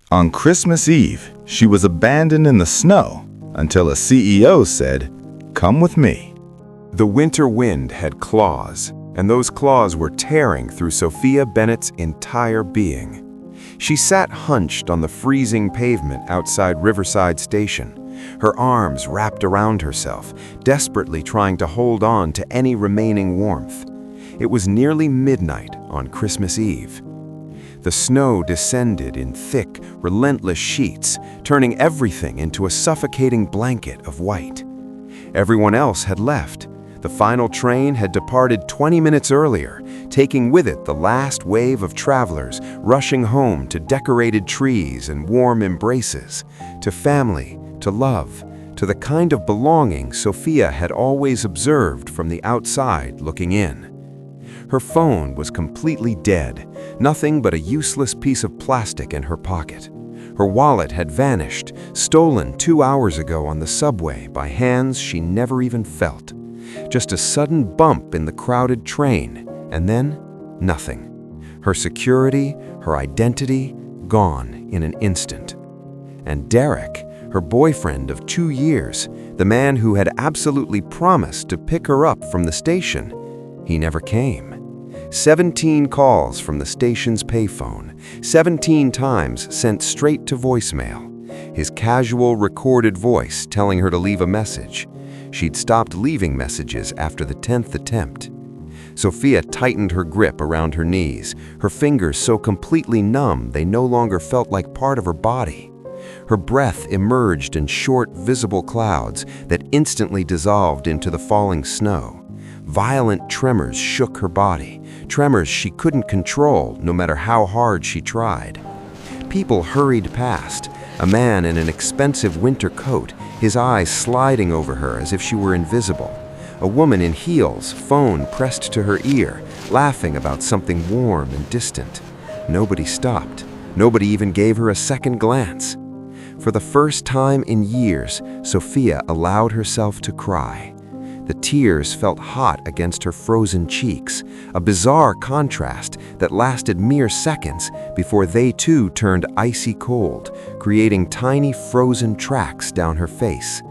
On Christmas Eve, she was abandoned in the snow until a CEO said, "Come with me." The winter wind had claws, and those claws were tearing through Sophia Bennett's entire being. She sat hunched on the freezing pavement outside Riverside Station, her arms wrapped around herself, desperately trying to hold on to any remaining warmth. It was nearly midnight on Christmas Eve. The snow descended in thick, relentless sheets, turning everything into a suffocating blanket of white. Everyone else had left. The final train had departed 20 minutes earlier, taking with it the last wave of travelers rushing home to decorated trees and warm embraces, to family, to love, to the kind of belonging Sophia had always observed from the outside looking in. Her phone was completely dead, nothing but a useless piece of plastic in her pocket. Her wallet had vanished, stolen 2 hours ago on the subway by hands she never even felt. Just a sudden bump in the crowded train, and then nothing. Her security, her identity, gone in an instant. And Derek, her boyfriend of 2 years, the man who had absolutely promised to pick her up from the station, he never came. 17 calls from the station's payphone, 17 times sent straight to voicemail. His casual recorded voice telling her to leave a message. She'd stopped leaving messages after the 10th attempt. Sophia tightened her grip around her knees, her fingers so completely numb they no longer felt like part of her body. Her breath emerged in short, visible clouds that instantly dissolved into the falling snow. Violent tremors shook her body, tremors she couldn't control no matter how hard she tried. People hurried past, a man in an expensive winter coat, his eyes sliding over her as if she were invisible. A woman in heels, phone pressed to her ear, laughing about something warm and distant. Nobody stopped. Nobody even gave her a second glance. For the first time in years, Sophia allowed herself to cry. The tears felt hot against her frozen cheeks, a bizarre contrast that lasted mere seconds before they too turned icy cold, creating tiny frozen tracks down her face.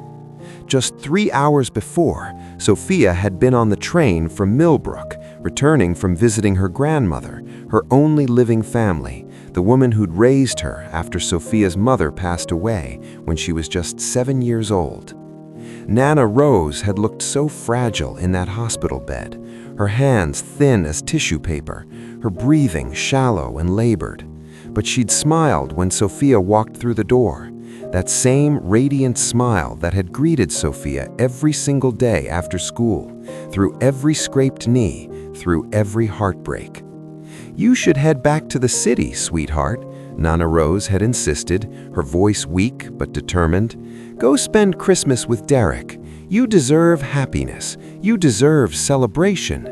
Just 3 hours before, Sophia had been on the train from Millbrook, returning from visiting her grandmother, her only living family, the woman who'd raised her after Sophia's mother passed away when she was just 7 years old. Nana Rose had looked so fragile in that hospital bed, her hands thin as tissue paper, her breathing shallow and labored. But she'd smiled when Sophia walked through the door, that same radiant smile that had greeted Sophia every single day after school, through every scraped knee, through every heartbreak. "You should head back to the city, sweetheart," Nana Rose had insisted, her voice weak but determined. "Go spend Christmas with Derek. You deserve happiness. You deserve celebration."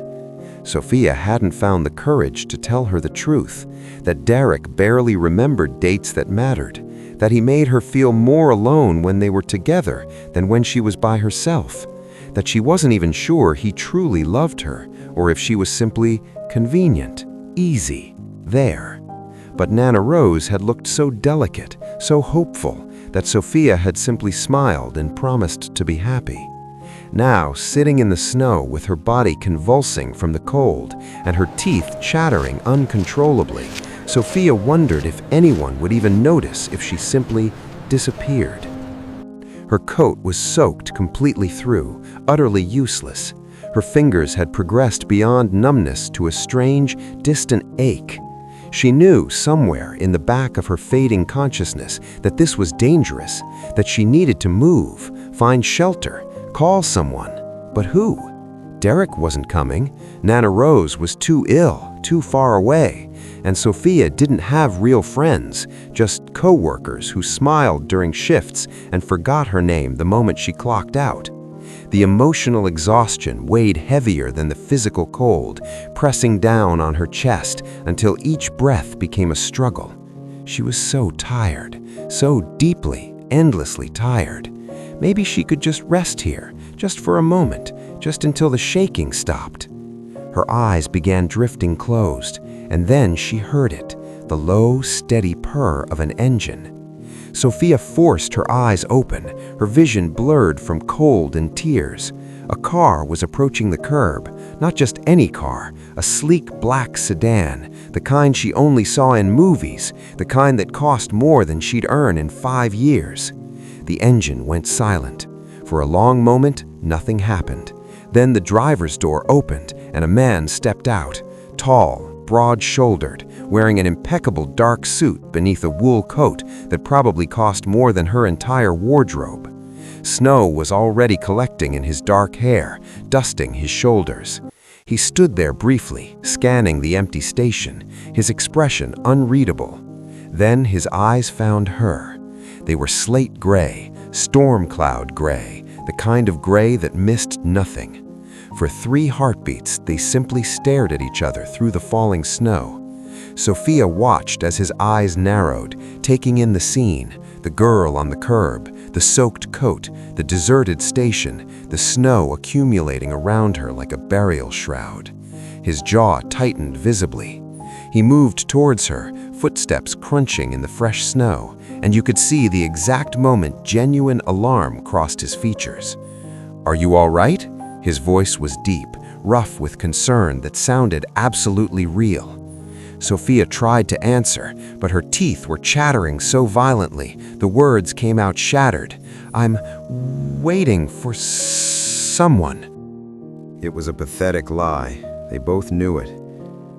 Sophia hadn't found the courage to tell her the truth, that Derek barely remembered dates that mattered, that he made her feel more alone when they were together than when she was by herself, that she wasn't even sure he truly loved her, or if she was simply convenient, easy, there. But Nana Rose had looked so delicate, so hopeful, that Sophia had simply smiled and promised to be happy. Now, sitting in the snow with her body convulsing from the cold and her teeth chattering uncontrollably, Sophia wondered if anyone would even notice if she simply disappeared. Her coat was soaked completely through, utterly useless. Her fingers had progressed beyond numbness to a strange, distant ache. She knew somewhere in the back of her fading consciousness that this was dangerous, that she needed to move, find shelter, call someone. But who? Derek wasn't coming. Nana Rose was too ill, too far away. And Sophia didn't have real friends, just co-workers who smiled during shifts and forgot her name the moment she clocked out. The emotional exhaustion weighed heavier than the physical cold, pressing down on her chest until each breath became a struggle. She was so tired, so deeply, endlessly tired. Maybe she could just rest here, just for a moment, just until the shaking stopped. Her eyes began drifting closed, and then she heard it, the low, steady purr of an engine. Sophia forced her eyes open, her vision blurred from cold and tears. A car was approaching the curb, not just any car, a sleek black sedan, the kind she only saw in movies, the kind that cost more than she'd earn in 5 years. The engine went silent. For a long moment, nothing happened. Then the driver's door opened and a man stepped out, tall, broad-shouldered, wearing an impeccable dark suit beneath a wool coat that probably cost more than her entire wardrobe. Snow was already collecting in his dark hair, dusting his shoulders. He stood there briefly, scanning the empty station, his expression unreadable. Then his eyes found her. They were slate gray, storm cloud gray, the kind of gray that missed nothing. For 3 heartbeats, they simply stared at each other through the falling snow. Sophia watched as his eyes narrowed, taking in the scene, the girl on the curb, the soaked coat, the deserted station, the snow accumulating around her like a burial shroud. His jaw tightened visibly. He moved towards her, footsteps crunching in the fresh snow, and you could see the exact moment genuine alarm crossed his features. "Are you all right?" His voice was deep, rough with concern that sounded absolutely real. Sophia tried to answer, but her teeth were chattering so violently, the words came out shattered. "I'm waiting for someone." It was a pathetic lie. They both knew it.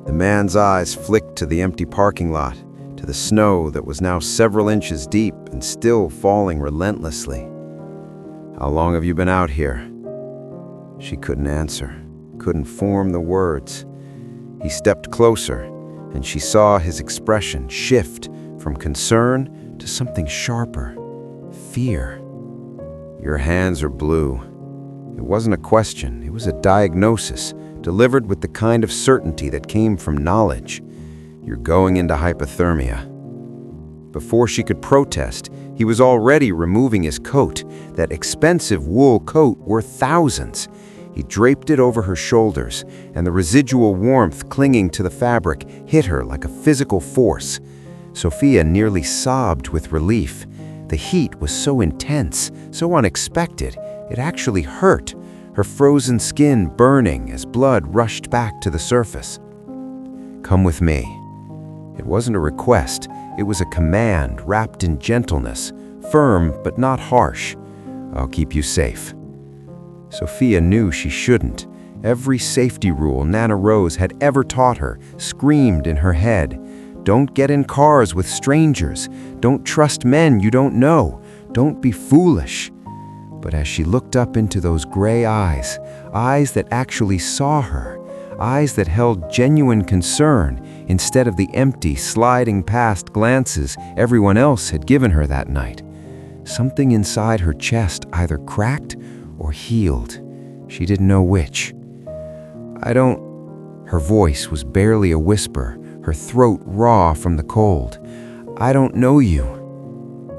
The man's eyes flicked to the empty parking lot, to the snow that was now several inches deep and still falling relentlessly. "How long have you been out here?" She couldn't answer, couldn't form the words. He stepped closer, and she saw his expression shift from concern to something sharper, fear. "Your hands are blue." It wasn't a question, it was a diagnosis, delivered with the kind of certainty that came from knowledge. "You're going into hypothermia." Before she could protest, he was already removing his coat, that expensive wool coat worth thousands. He draped it over her shoulders, and the residual warmth clinging to the fabric hit her like a physical force. Sophia nearly sobbed with relief. The heat was so intense, so unexpected, it actually hurt, her frozen skin burning as blood rushed back to the surface. "Come with me." It wasn't a request, it was a command wrapped in gentleness, firm but not harsh. "I'll keep you safe." Sophia knew she shouldn't. Every safety rule Nana Rose had ever taught her screamed in her head. Don't get in cars with strangers. Don't trust men you don't know. Don't be foolish. But as she looked up into those gray eyes, eyes that actually saw her, eyes that held genuine concern instead of the empty, sliding past glances everyone else had given her that night, something inside her chest either cracked or healed. She didn't know which. Her voice was barely a whisper, her throat raw from the cold. "I don't know you."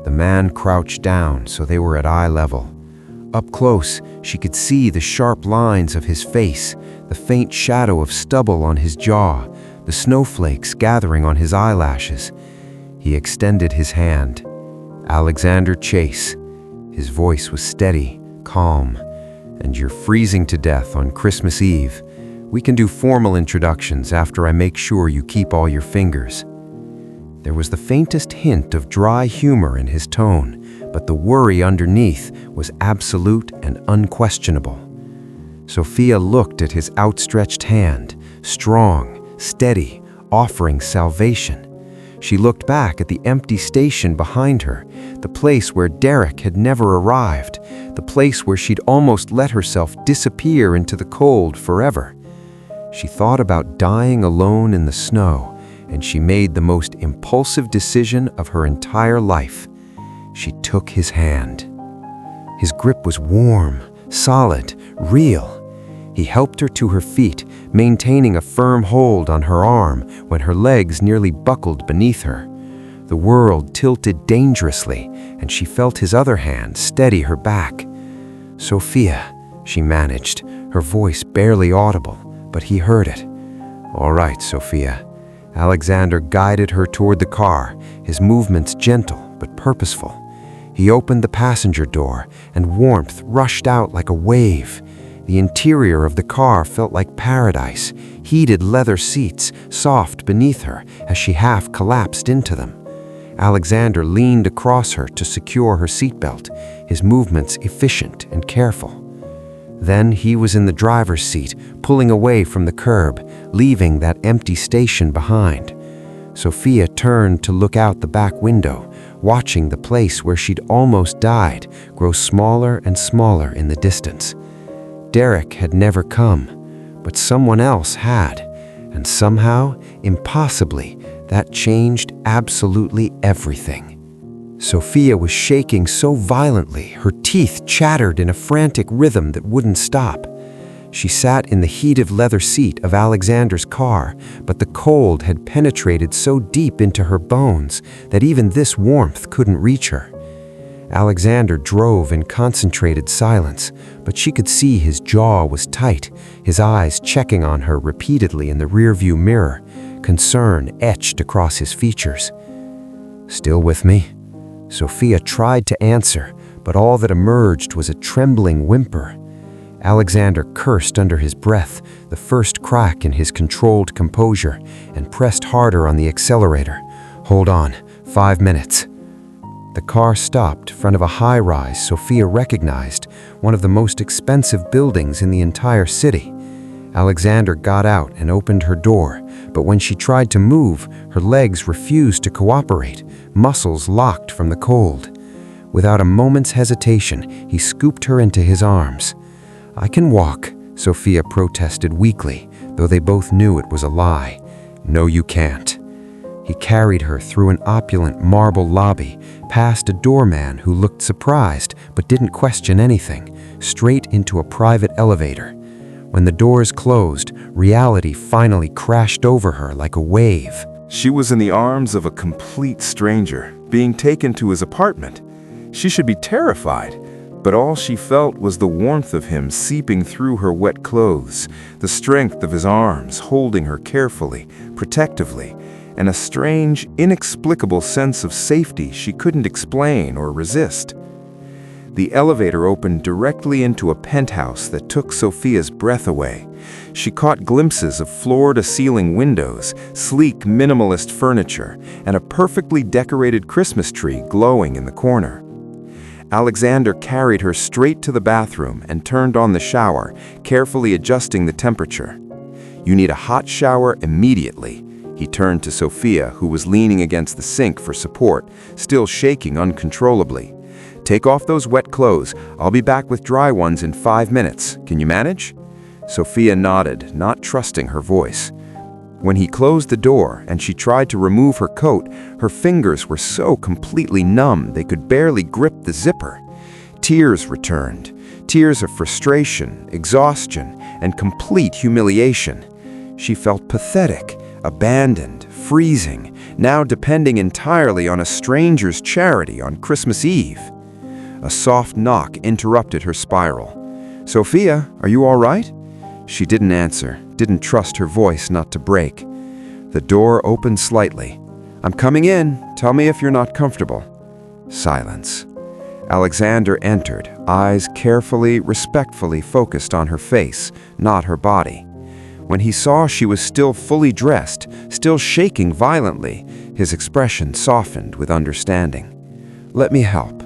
The man crouched down so they were at eye level. Up close, she could see the sharp lines of his face, the faint shadow of stubble on his jaw, the snowflakes gathering on his eyelashes. He extended his hand. "Alexander Chase." His voice was steady, calm. "And you're freezing to death on Christmas Eve. We can do formal introductions after I make sure you keep all your fingers." There was the faintest hint of dry humor in his tone, but the worry underneath was absolute and unquestionable. Sophia looked at his outstretched hand, strong, steady, offering salvation. She looked back at the empty station behind her, the place where Derek had never arrived, the place where she'd almost let herself disappear into the cold forever. She thought about dying alone in the snow, and she made the most impulsive decision of her entire life. She took his hand. His grip was warm, solid, real. He helped her to her feet, maintaining a firm hold on her arm when her legs nearly buckled beneath her. The world tilted dangerously, and she felt his other hand steady her back. "Sophia," she managed, her voice barely audible, but he heard it. "All right, Sophia." Alexander guided her toward the car, his movements gentle but purposeful. He opened the passenger door, and warmth rushed out like a wave. The interior of the car felt like paradise, heated leather seats soft beneath her as she half collapsed into them. Alexander leaned across her to secure her seatbelt, his movements efficient and careful. Then he was in the driver's seat, pulling away from the curb, leaving that empty station behind. Sophia turned to look out the back window, watching the place where she'd almost died grow smaller and smaller in the distance. Derek had never come, but someone else had, and somehow, impossibly, that changed absolutely everything. Sophia was shaking so violently, her teeth chattered in a frantic rhythm that wouldn't stop. She sat in the heated leather seat of Alexander's car, but the cold had penetrated so deep into her bones that even this warmth couldn't reach her. Alexander drove in concentrated silence, but she could see his jaw was tight, his eyes checking on her repeatedly in the rearview mirror, concern etched across his features. "Still with me?" Sophia tried to answer, but all that emerged was a trembling whimper. Alexander cursed under his breath, the first crack in his controlled composure, and pressed harder on the accelerator. "Hold on, 5 minutes." The car stopped in front of a high-rise Sophia recognized, one of the most expensive buildings in the entire city. Alexander got out and opened her door, but when she tried to move, her legs refused to cooperate, muscles locked from the cold. Without a moment's hesitation, he scooped her into his arms. "I can walk," Sophia protested weakly, though they both knew it was a lie. "No, you can't." He carried her through an opulent marble lobby, past a doorman who looked surprised but didn't question anything, straight into a private elevator. When the doors closed, reality finally crashed over her like a wave. She was in the arms of a complete stranger, being taken to his apartment. She should be terrified, but all she felt was the warmth of him seeping through her wet clothes, the strength of his arms holding her carefully, protectively, and a strange, inexplicable sense of safety she couldn't explain or resist. The elevator opened directly into a penthouse that took Sophia's breath away. She caught glimpses of floor-to-ceiling windows, sleek minimalist furniture, and a perfectly decorated Christmas tree glowing in the corner. Alexander carried her straight to the bathroom and turned on the shower, carefully adjusting the temperature. "You need a hot shower immediately." He turned to Sophia, who was leaning against the sink for support, still shaking uncontrollably. "Take off those wet clothes. I'll be back with dry ones in 5 minutes. Can you manage?" Sophia nodded, not trusting her voice. When he closed the door and she tried to remove her coat, her fingers were so completely numb they could barely grip the zipper. Tears returned, tears of frustration, exhaustion, and complete humiliation. She felt pathetic, abandoned, freezing, now depending entirely on a stranger's charity on Christmas Eve. A soft knock interrupted her spiral. "Sophia, are you all right?" She didn't answer, didn't trust her voice not to break. The door opened slightly. "I'm coming in. Tell me if you're not comfortable." Silence. Alexander entered, eyes carefully, respectfully focused on her face, not her body. When he saw she was still fully dressed, still shaking violently, his expression softened with understanding. "Let me help."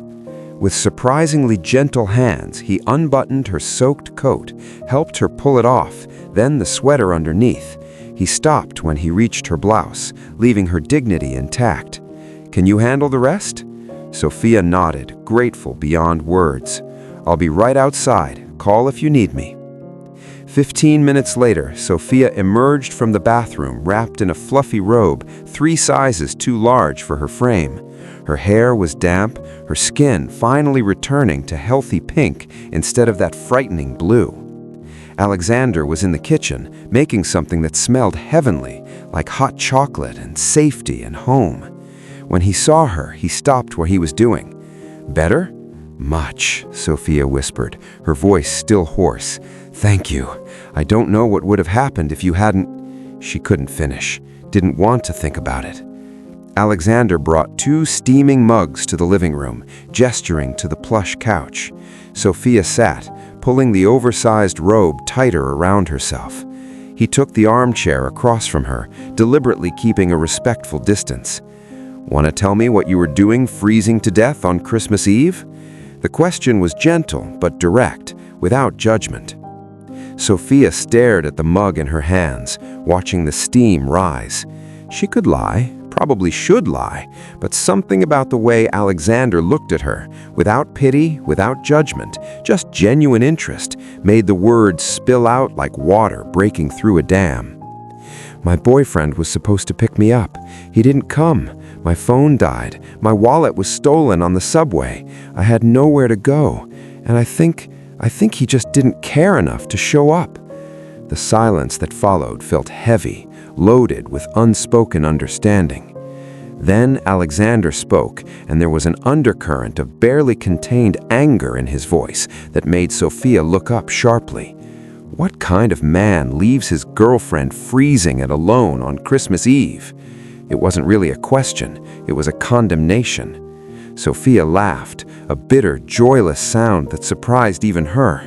With surprisingly gentle hands, he unbuttoned her soaked coat, helped her pull it off, then the sweater underneath. He stopped when he reached her blouse, leaving her dignity intact. "Can you handle the rest?" Sophia nodded, grateful beyond words. "I'll be right outside. Call if you need me." 15 minutes later, Sophia emerged from the bathroom wrapped in a fluffy robe 3 sizes too large for her frame. Her hair was damp, her skin finally returning to healthy pink instead of that frightening blue. Alexander was in the kitchen, making something that smelled heavenly, like hot chocolate and safety and home. When he saw her, he stopped what he was doing. "Better?" "Much," Sophia whispered, her voice still hoarse. "Thank you. I don't know what would have happened if you hadn't—" She couldn't finish. didn't want to think about it. Alexander brought 2 steaming mugs to the living room, gesturing to the plush couch. Sophia sat, pulling the oversized robe tighter around herself. He took the armchair across from her, deliberately keeping a respectful distance. "Want to tell me what you were doing freezing to death on Christmas Eve?" The question was gentle but direct, without judgment. Sophia stared at the mug in her hands, watching the steam rise. She could lie, probably should lie, but something about the way Alexander looked at her, without pity, without judgment, just genuine interest, made the words spill out like water breaking through a dam. "My boyfriend was supposed to pick me up. He didn't come. My phone died. My wallet was stolen on the subway. I had nowhere to go. And I think he just didn't care enough to show up." The silence that followed felt heavy, loaded with unspoken understanding. Then Alexander spoke, and there was an undercurrent of barely contained anger in his voice that made Sophia look up sharply. What kind of man leaves his girlfriend freezing and alone on Christmas Eve? It wasn't really a question, it was a condemnation. Sophia laughed, a bitter, joyless sound that surprised even her.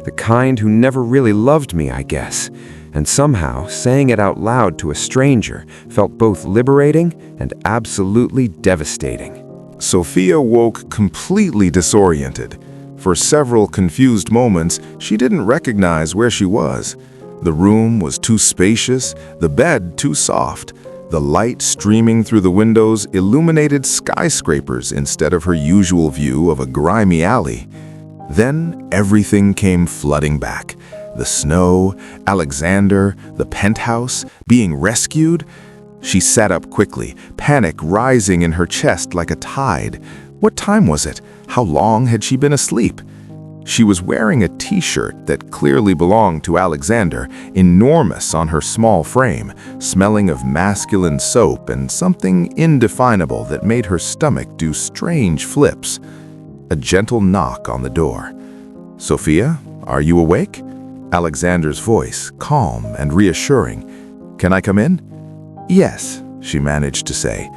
The kind who never really loved me, I guess. And somehow, saying it out loud to a stranger felt both liberating and absolutely devastating. Sophia woke completely disoriented. For several confused moments, she didn't recognize where she was. The room was too spacious, the bed too soft. The light streaming through the windows illuminated skyscrapers instead of her usual view of a grimy alley. Then everything came flooding back. The snow, Alexander, the penthouse, being rescued. She sat up quickly, panic rising in her chest like a tide. What time was it? How long had she been asleep? She was wearing a t-shirt that clearly belonged to Alexander, enormous on her small frame, smelling of masculine soap and something indefinable that made her stomach do strange flips. A gentle knock on the door. "Sophia, are you awake?" Alexander's voice, calm and reassuring. "Can I come in?" "Yes," she managed to say.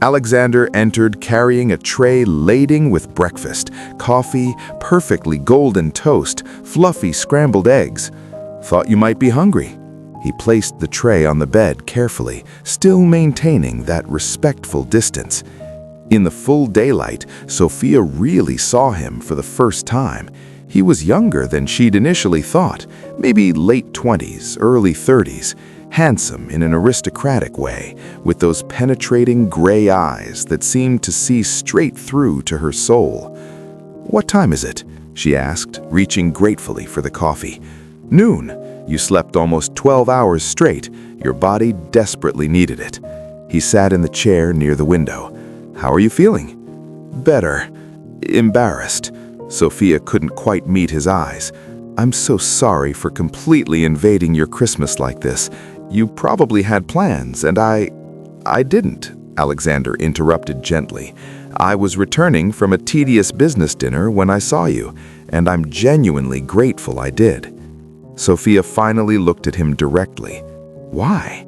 Alexander entered carrying a tray laden with breakfast, coffee, perfectly golden toast, fluffy scrambled eggs. "Thought you might be hungry." He placed the tray on the bed carefully, still maintaining that respectful distance. In the full daylight, Sophia really saw him for the first time. He was younger than she'd initially thought, maybe late 20s, early 30s, handsome in an aristocratic way, with those penetrating gray eyes that seemed to see straight through to her soul. "What time is it?" she asked, reaching gratefully for the coffee. "Noon. You slept almost 12 hours straight. Your body desperately needed it." He sat in the chair near the window. "How are you feeling?" "Better. Embarrassed." Sophia couldn't quite meet his eyes. "I'm so sorry for completely invading your Christmas like this. You probably had plans, and I didn't," Alexander interrupted gently. "I was returning from a tedious business dinner when I saw you, and I'm genuinely grateful I did." Sophia finally looked at him directly. "Why?"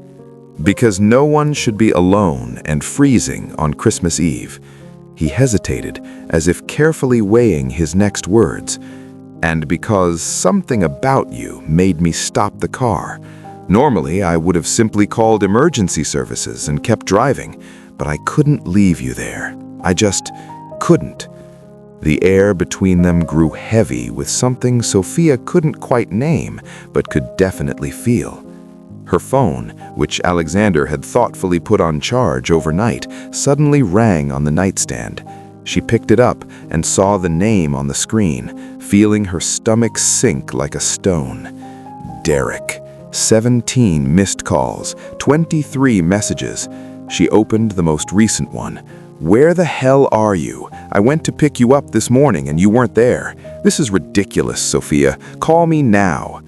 "Because no one should be alone and freezing on Christmas Eve." He hesitated, as if carefully weighing his next words. "And because something about you made me stop the car. Normally, I would have simply called emergency services and kept driving, but I couldn't leave you there. I just couldn't." The air between them grew heavy with something Sophia couldn't quite name, but could definitely feel. Her phone, which Alexander had thoughtfully put on charge overnight, suddenly rang on the nightstand. She picked it up and saw the name on the screen, feeling her stomach sink like a stone. Derek. 17 missed calls, 23 messages. She opened the most recent one. "Where the hell are you? I went to pick you up this morning and you weren't there. This is ridiculous, Sophia. Call me now."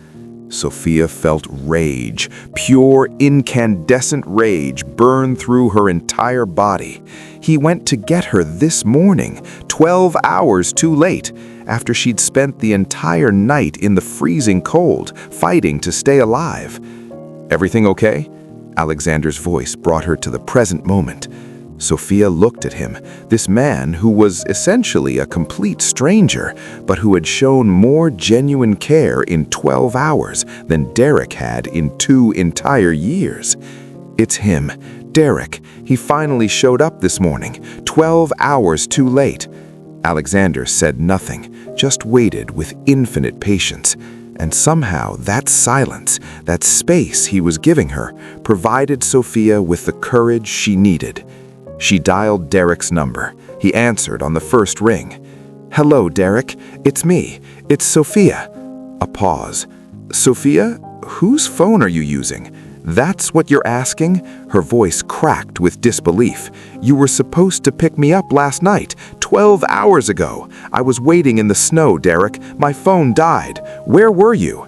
Sophia felt rage, pure incandescent rage burn through her entire body. He went to get her this morning, 12 hours too late, after she'd spent the entire night in the freezing cold, fighting to stay alive. "Everything okay?" Alexander's voice brought her to the present moment. Sophia looked at him, this man who was essentially a complete stranger, but who had shown more genuine care in 12 hours than Derek had in 2 entire years. It's him, Derek. He finally showed up this morning, 12 hours too late. Alexander said nothing, just waited with infinite patience. And somehow that silence, that space he was giving her, provided Sophia with the courage she needed. She dialed Derek's number. He answered on the first ring. "Hello, Derek. It's me. It's Sophia." A pause. "Sophia? Whose phone are you using?" "That's what you're asking?" Her voice cracked with disbelief. "You were supposed to pick me up last night, 12 hours ago. I was waiting in the snow, Derek. My phone died. Where were you?"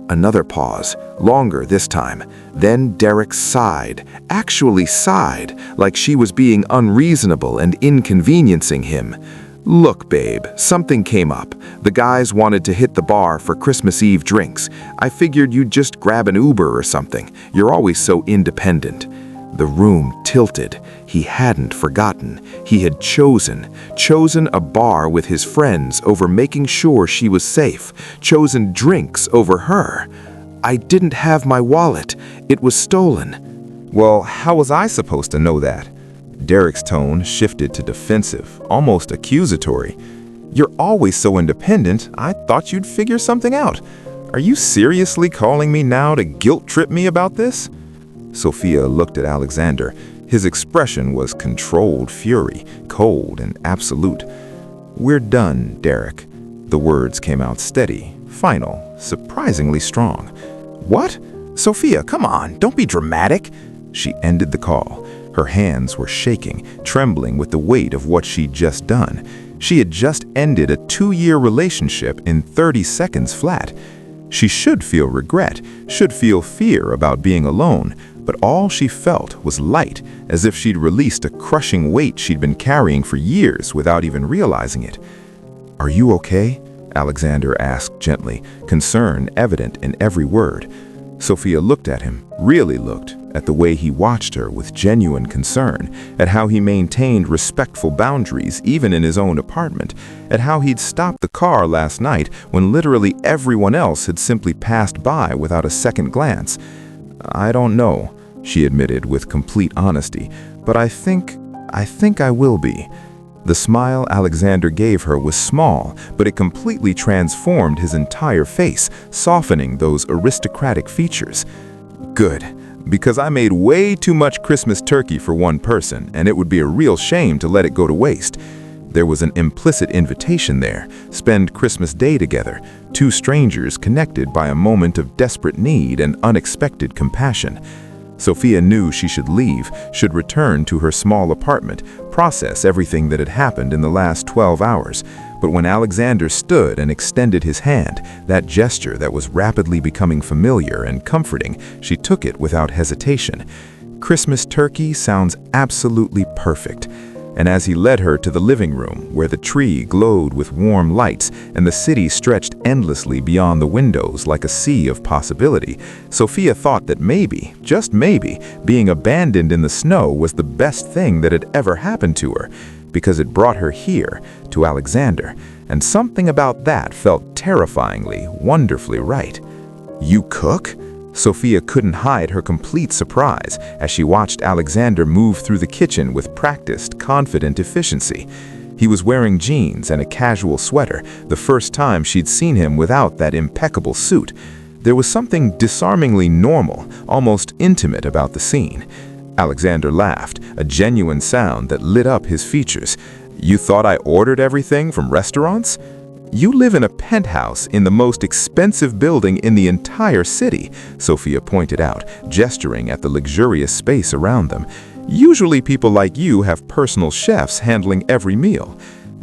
Another pause, longer this time. Then Derek sighed, actually sighed, like she was being unreasonable and inconveniencing him. "Look, babe, something came up. The guys wanted to hit the bar for Christmas Eve drinks. I figured you'd just grab an Uber or something. You're always so independent." The room tilted. He hadn't forgotten. He had chosen a bar with his friends over making sure she was safe, chosen drinks over her. "I didn't have my wallet. It was stolen." Well, how was I supposed to know that? Derek's tone shifted to defensive, almost accusatory. "You're always so independent, I thought you'd figure something out. Are you seriously calling me now to guilt-trip me about this?" Sophia looked at Alexander. His expression was controlled fury, cold and absolute. "We're done, Derek." The words came out steady, final, surprisingly strong. "What? Sophia, come on, don't be dramatic." She ended the call. Her hands were shaking, trembling with the weight of what she'd just done. She had just ended a 2-year relationship in 30 seconds flat. She should feel regret, should feel fear about being alone, but all she felt was light, as if she'd released a crushing weight she'd been carrying for years without even realizing it. "Are you okay?" Alexander asked gently, concern evident in every word. Sophia looked at him, really looked, at the way he watched her with genuine concern, at how he maintained respectful boundaries even in his own apartment, at how he'd stopped the car last night when literally everyone else had simply passed by without a second glance. "I don't know," she admitted with complete honesty, "but I think I will be." The smile Alexander gave her was small, but it completely transformed his entire face, softening those aristocratic features. "Good, because I made way too much Christmas turkey for one person, and it would be a real shame to let it go to waste." There was an implicit invitation there. Spend Christmas Day together, 2 strangers connected by a moment of desperate need and unexpected compassion. Sophia knew she should leave, should return to her small apartment, process everything that had happened in the last 12 hours. But when Alexander stood and extended his hand, that gesture that was rapidly becoming familiar and comforting, she took it without hesitation. Christmas turkey sounds absolutely perfect. And as he led her to the living room, where the tree glowed with warm lights and the city stretched endlessly beyond the windows like a sea of possibility, Sophia thought that maybe, just maybe, being abandoned in the snow was the best thing that had ever happened to her, because it brought her here, to Alexander, and something about that felt terrifyingly, wonderfully right. "You cook?" Sophia couldn't hide her complete surprise as she watched Alexander move through the kitchen with practiced, confident efficiency. He was wearing jeans and a casual sweater, the first time she'd seen him without that impeccable suit. There was something disarmingly normal, almost intimate about the scene. Alexander laughed, a genuine sound that lit up his features. "You thought I ordered everything from restaurants? You live in a penthouse in the most expensive building in the entire city," Sophia pointed out, gesturing at the luxurious space around them. "Usually people like you have personal chefs handling every meal."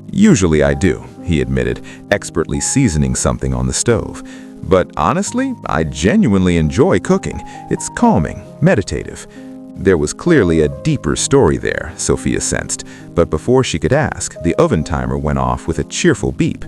"Usually I do," he admitted, expertly seasoning something on the stove. "But honestly, I genuinely enjoy cooking. It's calming, meditative." There was clearly a deeper story there, Sophia sensed, but before she could ask, the oven timer went off with a cheerful beep.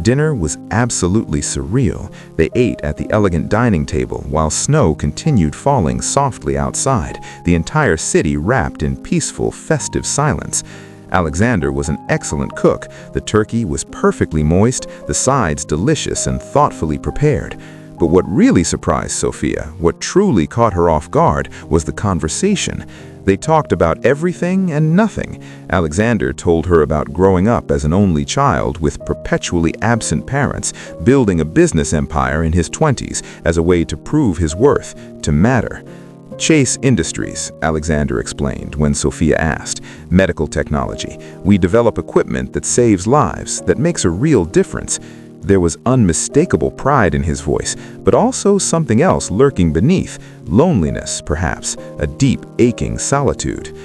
Dinner was absolutely surreal. They ate at the elegant dining table while snow continued falling softly outside, the entire city wrapped in peaceful, festive silence. Alexander was an excellent cook. The turkey was perfectly moist, the sides delicious and thoughtfully prepared. But what really surprised Sophia, what truly caught her off guard, was the conversation. They talked about everything and nothing. Alexander told her about growing up as an only child with perpetually absent parents, building a business empire in his 20s as a way to prove his worth, to matter. Chase Industries, Alexander explained when Sophia asked. Medical technology. We develop equipment that saves lives, that makes a real difference. There was unmistakable pride in his voice, but also something else lurking beneath. Loneliness, perhaps, a deep, aching solitude.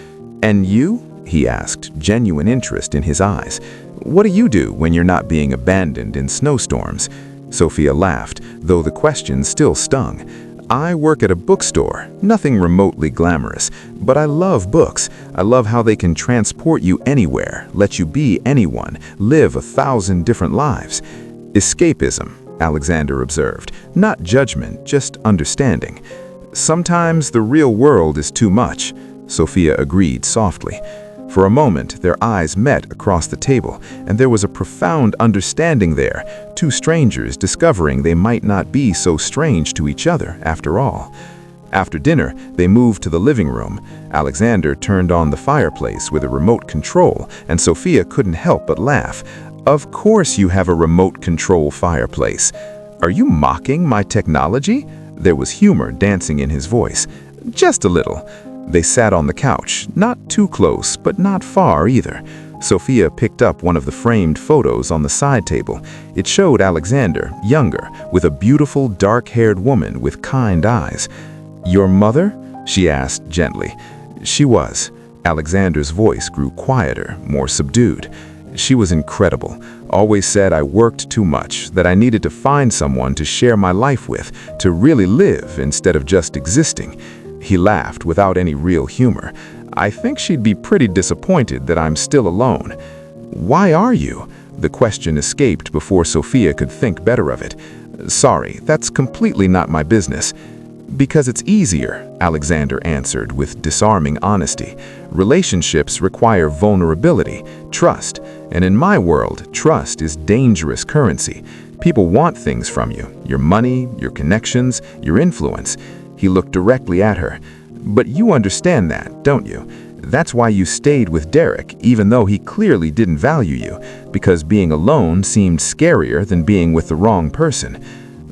"And you?" he asked, genuine interest in his eyes. "What do you do when you're not being abandoned in snowstorms?" Sophia laughed, though the question still stung. "I work at a bookstore, nothing remotely glamorous, but I love books. I love how they can transport you anywhere, let you be anyone, live 1,000 different lives." Escapism, Alexander observed, not judgment, just understanding. "Sometimes the real world is too much," Sophia agreed softly. For a moment, their eyes met across the table, and there was a profound understanding there, two strangers discovering they might not be so strange to each other after all. After dinner, they moved to the living room. Alexander turned on the fireplace with a remote control, and Sophia couldn't help but laugh. "Of course you have a remote control fireplace. Are you mocking my technology?" There was humor dancing in his voice. "Just a little." They sat on the couch, not too close, but not far either. Sophia picked up one of the framed photos on the side table. It showed Alexander, younger, with a beautiful dark-haired woman with kind eyes. "Your mother?" she asked gently. "She was." Alexander's voice grew quieter, more subdued. "She was incredible. Always said I worked too much, that I needed to find someone to share my life with, to really live instead of just existing." He laughed without any real humor. "I think she'd be pretty disappointed that I'm still alone." "Why are you?" The question escaped before Sophia could think better of it. "Sorry, that's completely not my business." "Because it's easier," Alexander answered with disarming honesty. "Relationships require vulnerability, trust, and in my world, trust is dangerous currency. People want things from you, your money, your connections, your influence." He looked directly at her. "But you understand that, don't you? That's why you stayed with Derek, even though he clearly didn't value you, because being alone seemed scarier than being with the wrong person."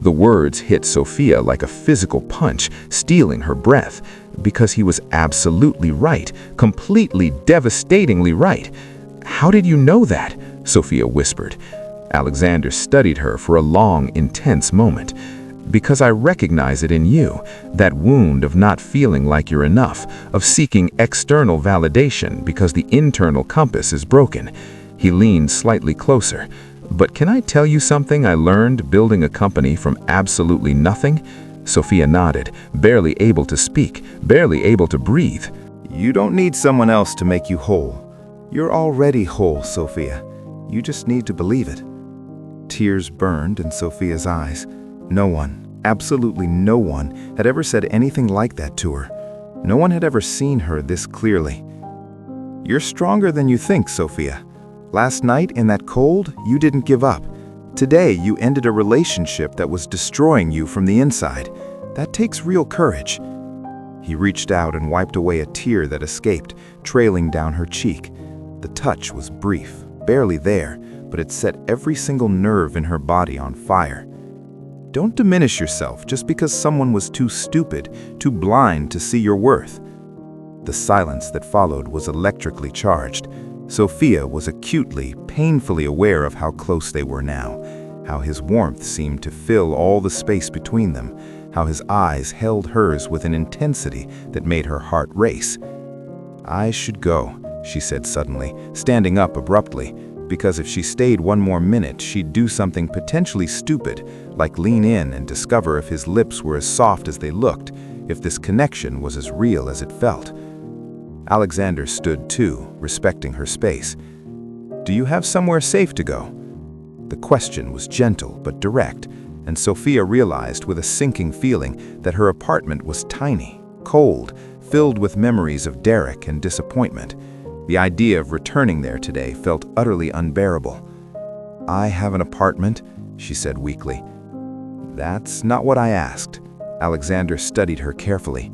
The words hit Sophia like a physical punch, stealing her breath, because he was absolutely right, completely devastatingly right. "How did you know that?" Sophia whispered. Alexander studied her for a long, intense moment. "Because I recognize it in you, that wound of not feeling like you're enough, of seeking external validation because the internal compass is broken." He leaned slightly closer. "But can I tell you something I learned building a company from absolutely nothing?" Sophia nodded, barely able to speak, barely able to breathe. "You don't need someone else to make you whole. You're already whole, Sophia. You just need to believe it." Tears burned in Sophia's eyes. No one, absolutely no one, had ever said anything like that to her. No one had ever seen her this clearly. "You're stronger than you think, Sophia. Last night, in that cold, you didn't give up. Today, you ended a relationship that was destroying you from the inside. That takes real courage." He reached out and wiped away a tear that escaped, trailing down her cheek. The touch was brief, barely there, but it set every single nerve in her body on fire. Don't diminish yourself just because someone was too stupid, too blind to see your worth. The silence that followed was electrically charged. Sophia was acutely, painfully aware of how close they were now, how his warmth seemed to fill all the space between them, how his eyes held hers with an intensity that made her heart race. "I should go," she said suddenly, standing up abruptly, because if she stayed one more minute, she'd do something potentially stupid, like lean in and discover if his lips were as soft as they looked, if this connection was as real as it felt. Alexander stood too, respecting her space. "Do you have somewhere safe to go?" The question was gentle but direct, and Sophia realized with a sinking feeling that her apartment was tiny, cold, filled with memories of Derek and disappointment. The idea of returning there today felt utterly unbearable. "I have an apartment," she said weakly. "That's not what I asked." Alexander studied her carefully.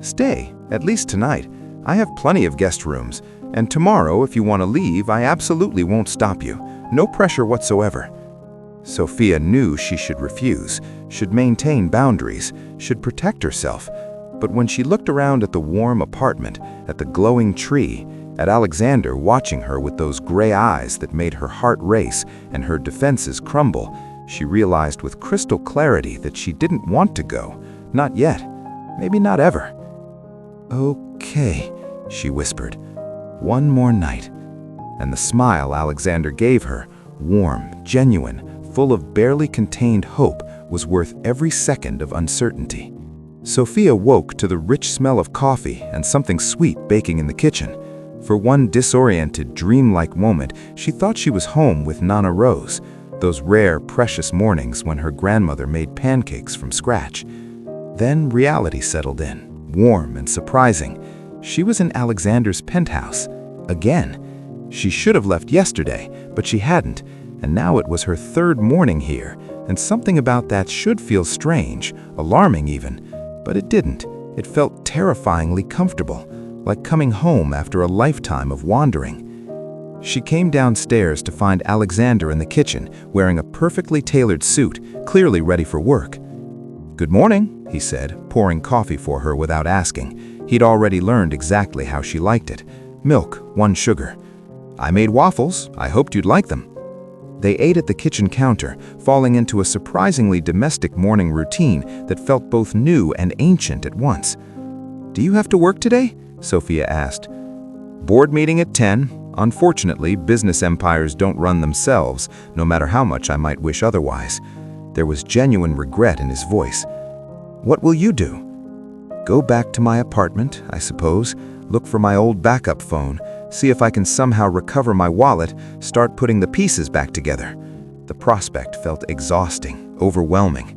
"Stay, at least tonight. I have plenty of guest rooms, and tomorrow, if you want to leave, I absolutely won't stop you. No pressure whatsoever." Sophia knew she should refuse, should maintain boundaries, should protect herself. But when she looked around at the warm apartment, at the glowing tree, at Alexander watching her with those gray eyes that made her heart race and her defenses crumble, she realized with crystal clarity that she didn't want to go. Not yet. Maybe not ever. "Okay," she whispered. "One more night." And the smile Alexander gave her, warm, genuine, full of barely contained hope, was worth every second of uncertainty. Sophia woke to the rich smell of coffee and something sweet baking in the kitchen. For one disoriented, dreamlike moment, she thought she was home with Nana Rose, those rare, precious mornings when her grandmother made pancakes from scratch. Then reality settled in, warm and surprising. She was in Alexander's penthouse. Again. She should have left yesterday, but she hadn't, and now it was her third morning here, and something about that should feel strange, alarming even. But it didn't. It felt terrifyingly comfortable, like coming home after a lifetime of wandering. She came downstairs to find Alexander in the kitchen, wearing a perfectly tailored suit, clearly ready for work. "Good morning," he said, pouring coffee for her without asking. He'd already learned exactly how she liked it. Milk, 1 sugar. "I made waffles. I hoped you'd like them." They ate at the kitchen counter, falling into a surprisingly domestic morning routine that felt both new and ancient at once. "Do you have to work today?" Sophia asked. "Board meeting at 10. Unfortunately, business empires don't run themselves, no matter how much I might wish otherwise." There was genuine regret in his voice. "What will you do?" "Go back to my apartment, I suppose, look for my old backup phone, see if I can somehow recover my wallet, start putting the pieces back together." The prospect felt exhausting, overwhelming.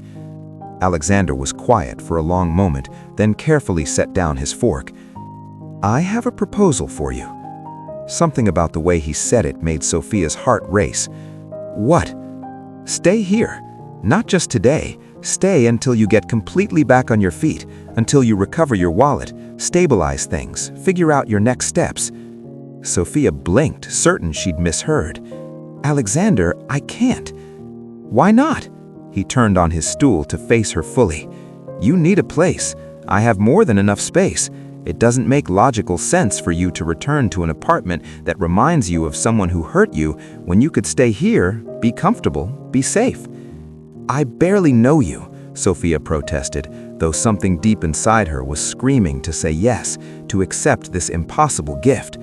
Alexander was quiet for a long moment, then carefully set down his fork. "I have a proposal for you." Something about the way he said it made Sophia's heart race. "What?" "Stay here. Not just today. Stay until you get completely back on your feet, until you recover your wallet, stabilize things, figure out your next steps." Sophia blinked, certain she'd misheard. "Alexander, I can't." "Why not?" He turned on his stool to face her fully. "You need a place. I have more than enough space. It doesn't make logical sense for you to return to an apartment that reminds you of someone who hurt you when you could stay here, be comfortable, be safe." "I barely know you," Sophia protested, though something deep inside her was screaming to say yes, to accept this impossible gift.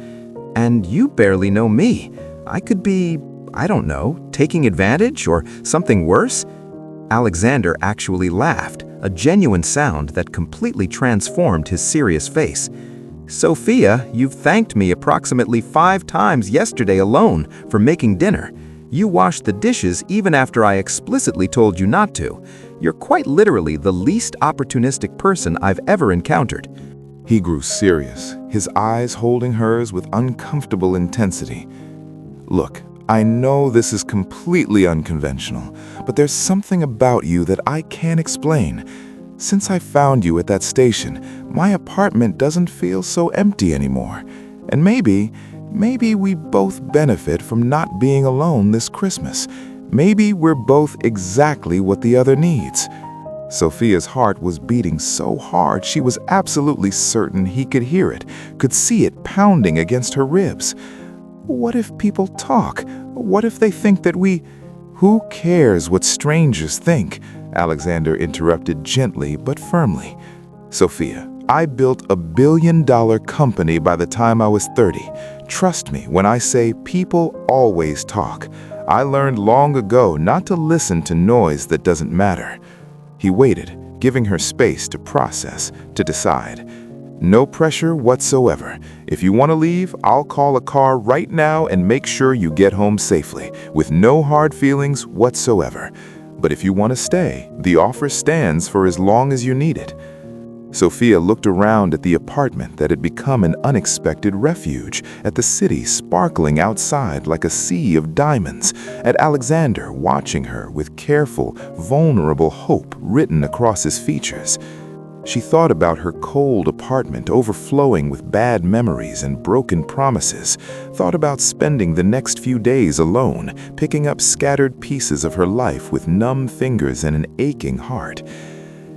"And you barely know me. I could be, I don't know, taking advantage or something worse?" Alexander actually laughed, a genuine sound that completely transformed his serious face. "Sophia, you've thanked me approximately 5 times yesterday alone for making dinner. You washed the dishes even after I explicitly told you not to. You're quite literally the least opportunistic person I've ever encountered." He grew serious, his eyes holding hers with uncomfortable intensity. "Look, I know this is completely unconventional, but there's something about you that I can't explain. Since I found you at that station, my apartment doesn't feel so empty anymore. And maybe we both benefit from not being alone this Christmas. Maybe we're both exactly what the other needs." Sophia's heart was beating so hard she was absolutely certain he could hear it, could see it pounding against her ribs. What if people talk? What if they think that we... "Who cares what strangers think?" Alexander interrupted gently but firmly. "Sophia, I built a billion-dollar company by the time I was 30. Trust me when I say people always talk. I learned long ago not to listen to noise that doesn't matter." He waited, giving her space to process, to decide. No pressure whatsoever. If you want to leave, I'll call a car right now and make sure you get home safely, with no hard feelings whatsoever. But if you want to stay, the offer stands for as long as you need it. Sophia looked around at the apartment that had become an unexpected refuge, at the city sparkling outside like a sea of diamonds, at Alexander watching her with careful, vulnerable hope written across his features. She thought about her cold apartment overflowing with bad memories and broken promises, thought about spending the next few days alone, picking up scattered pieces of her life with numb fingers and an aching heart.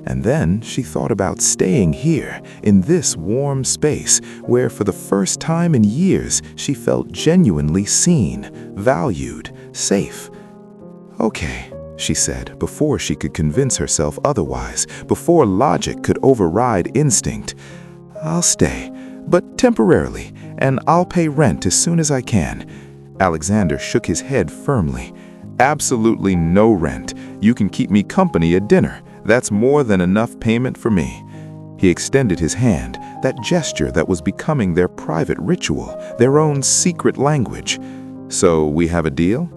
And then she thought about staying here, in this warm space, where for the first time in years she felt genuinely seen, valued, safe. "Okay," she said, before she could convince herself otherwise, before logic could override instinct. "I'll stay, but temporarily, and I'll pay rent as soon as I can." Alexander shook his head firmly. "Absolutely no rent. You can keep me company at dinner. That's more than enough payment for me." He extended his hand, that gesture that was becoming their private ritual, their own secret language. "So we have a deal?"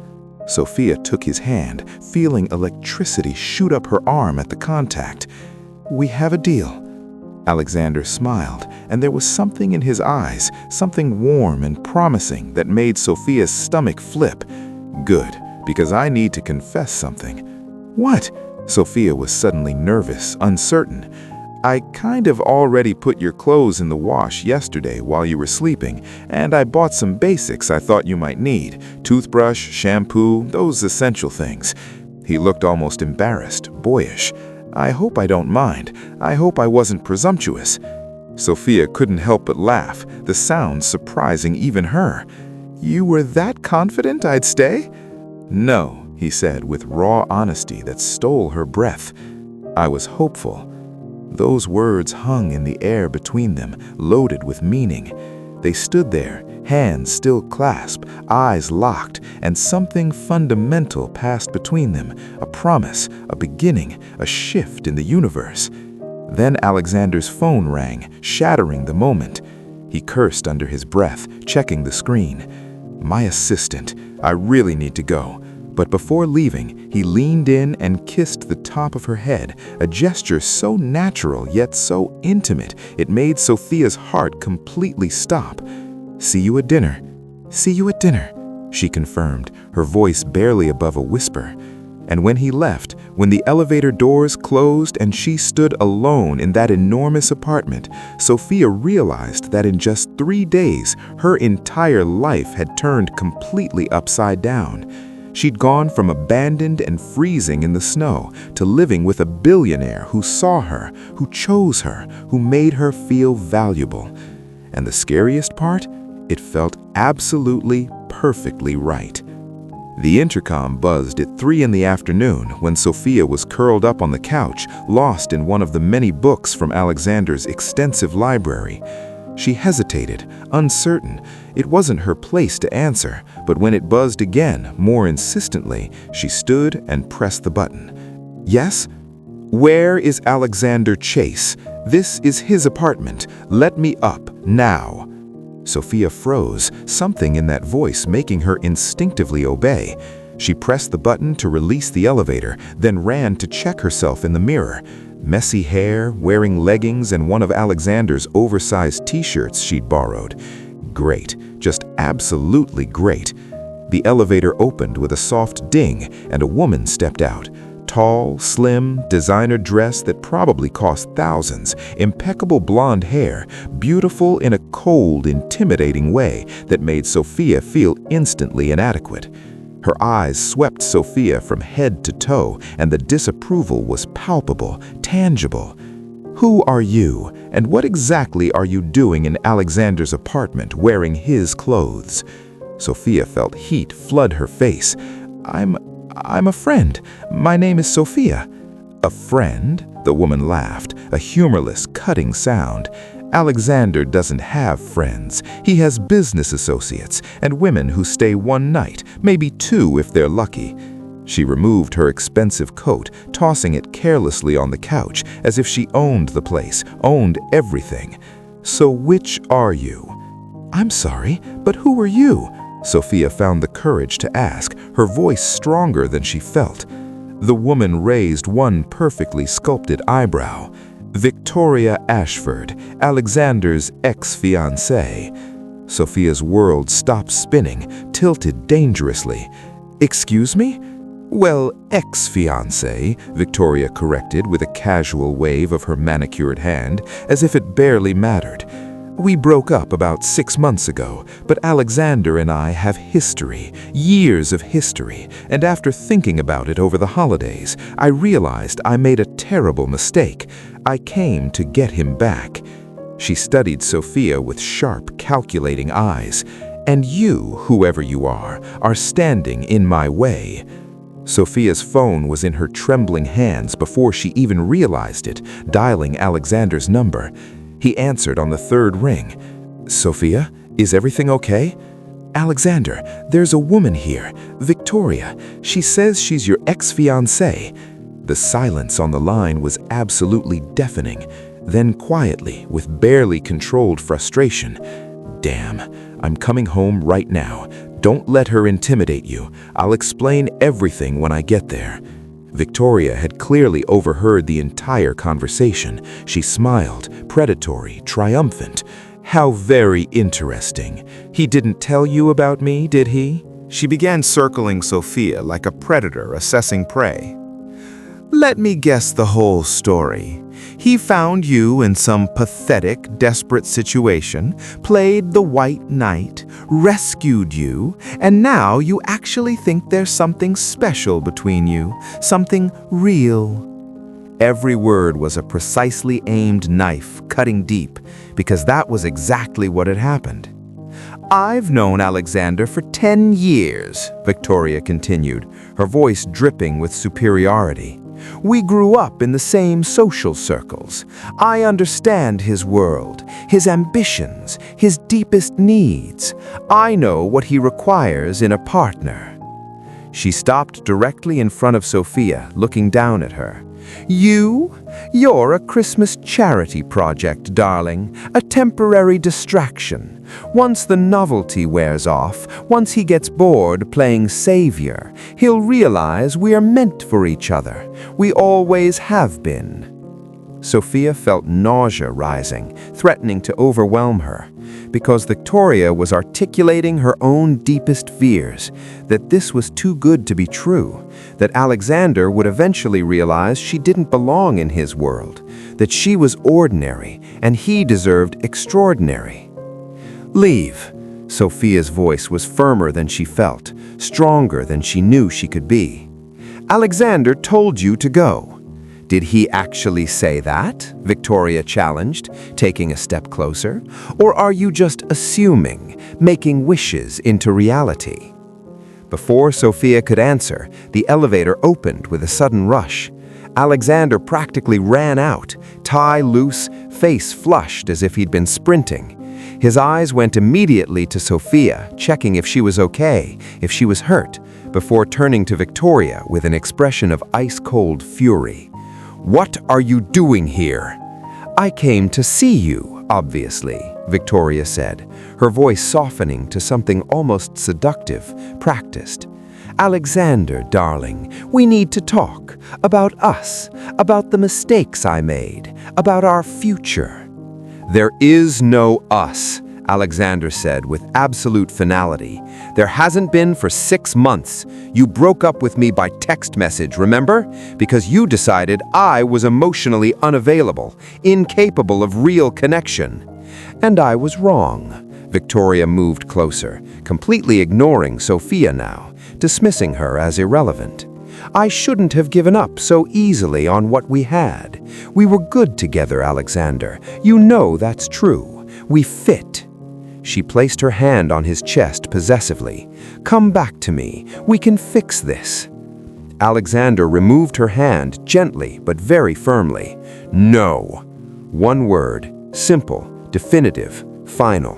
Sophia took his hand, feeling electricity shoot up her arm at the contact. "We have a deal." Alexander smiled, and there was something in his eyes, something warm and promising that made Sophia's stomach flip. "Good, because I need to confess something." "What?" Sophia was suddenly nervous, uncertain. "I kind of already put your clothes in the wash yesterday while you were sleeping, and I bought some basics I thought you might need. Toothbrush, shampoo, those essential things." He looked almost embarrassed, boyish. "I hope I don't mind. I hope I wasn't presumptuous." Sophia couldn't help but laugh, the sound surprising even her. "You were that confident I'd stay?" "No," he said with raw honesty that stole her breath. "I was hopeful." Those words hung in the air between them, loaded with meaning. They stood there, hands still clasped, eyes locked, and something fundamental passed between them, a promise, a beginning, a shift in the universe. Then Alexander's phone rang, shattering the moment. He cursed under his breath, checking the screen. "My assistant, I really need to go." But before leaving, he leaned in and kissed the top of her head, a gesture so natural yet so intimate it made Sophia's heart completely stop. "See you at dinner." "See you at dinner," she confirmed, her voice barely above a whisper. And when he left, when the elevator doors closed and she stood alone in that enormous apartment, Sophia realized that in just 3 days, her entire life had turned completely upside down. She'd gone from abandoned and freezing in the snow to living with a billionaire who saw her, who chose her, who made her feel valuable. And the scariest part? It felt absolutely, perfectly right. The intercom buzzed at 3 in the afternoon when Sophia was curled up on the couch, lost in one of the many books from Alexander's extensive library. She hesitated, uncertain. It wasn't her place to answer, but when it buzzed again, more insistently, she stood and pressed the button. "Yes? Where is Alexander Chase? This is his apartment. Let me up, now." Sophia froze, something in that voice making her instinctively obey. She pressed the button to release the elevator, then ran to check herself in the mirror. Messy hair, wearing leggings and one of Alexander's oversized t-shirts she'd borrowed. Great, just absolutely great. The elevator opened with a soft ding and a woman stepped out. Tall, slim, designer dress that probably cost thousands, impeccable blonde hair, beautiful in a cold, intimidating way that made Sophia feel instantly inadequate. Her eyes swept Sophia from head to toe, and the disapproval was palpable, tangible. "Who are you, and what exactly are you doing in Alexander's apartment wearing his clothes?" Sophia felt heat flood her face. I'm a friend. My name is Sophia." "A friend?" The woman laughed, a humorless, cutting sound. "Alexander doesn't have friends. He has business associates and women who stay one night, maybe 2 if they're lucky." She removed her expensive coat, tossing it carelessly on the couch, as if she owned the place, owned everything. So which are you? I'm sorry, but who are you? Sophia found the courage to ask, her voice stronger than she felt. The woman raised one perfectly sculpted eyebrow. Victoria Ashford, Alexander's ex-fiancée. Sophia's world stopped spinning, tilted dangerously. Excuse me? Well, ex-fiancé, Victoria corrected with a casual wave of her manicured hand, as if it barely mattered. We broke up about 6 months ago, but Alexander and I have history, years of history, and after thinking about it over the holidays, I realized I made a terrible mistake. I came to get him back. She studied Sophia with sharp, calculating eyes. And you, whoever you are standing in my way. Sophia's phone was in her trembling hands before she even realized it, dialing Alexander's number. He answered on the third ring. Sophia, is everything okay? Alexander, there's a woman here, Victoria. She says she's your ex-fiancée. The silence on the line was absolutely deafening. Then quietly, with barely controlled frustration, Damn, I'm coming home right now. Don't let her intimidate you. I'll explain everything when I get there. Victoria had clearly overheard the entire conversation. She smiled, predatory, triumphant. How very interesting. He didn't tell you about me, did he? She began circling Sophia like a predator assessing prey. Let me guess the whole story. He found you in some pathetic, desperate situation, played the white knight, rescued you, and now you actually think there's something special between you, something real. Every word was a precisely aimed knife, cutting deep, because that was exactly what had happened. I've known Alexander for 10 years, Victoria continued, her voice dripping with superiority. We grew up in the same social circles. I understand his world, his ambitions, his deepest needs. I know what he requires in a partner. She stopped directly in front of Sophia, looking down at her. You're a Christmas charity project, darling, a temporary distraction. Once the novelty wears off, once he gets bored playing savior, he'll realize we are meant for each other. We always have been. Sophia felt nausea rising, threatening to overwhelm her, because Victoria was articulating her own deepest fears, that this was too good to be true, that Alexander would eventually realize she didn't belong in his world, that she was ordinary and he deserved extraordinary. Leave. Sophia's voice was firmer than she felt, stronger than she knew she could be. Alexander told you to go. Did he actually say that? Victoria challenged, taking a step closer. Or are you just assuming, making wishes into reality? Before Sophia could answer, the elevator opened with a sudden rush. Alexander practically ran out, tie loose, face flushed as if he'd been sprinting. His eyes went immediately to Sophia, checking if she was okay, if she was hurt, before turning to Victoria with an expression of ice-cold fury. What are you doing here? I came to see you, obviously, Victoria said, her voice softening to something almost seductive, practiced. Alexander, darling, we need to talk about us, about the mistakes I made, about our future. There is no us, Alexander said with absolute finality. There hasn't been for 6 months. You broke up with me by text message, remember? Because you decided I was emotionally unavailable, incapable of real connection. And I was wrong. Victoria moved closer, completely ignoring Sophia now, dismissing her as irrelevant. I shouldn't have given up so easily on what we had. We were good together, Alexander. You know that's true. We fit. She placed her hand on his chest possessively. Come back to me. We can fix this. Alexander removed her hand gently but very firmly. No. One word, simple, definitive, final.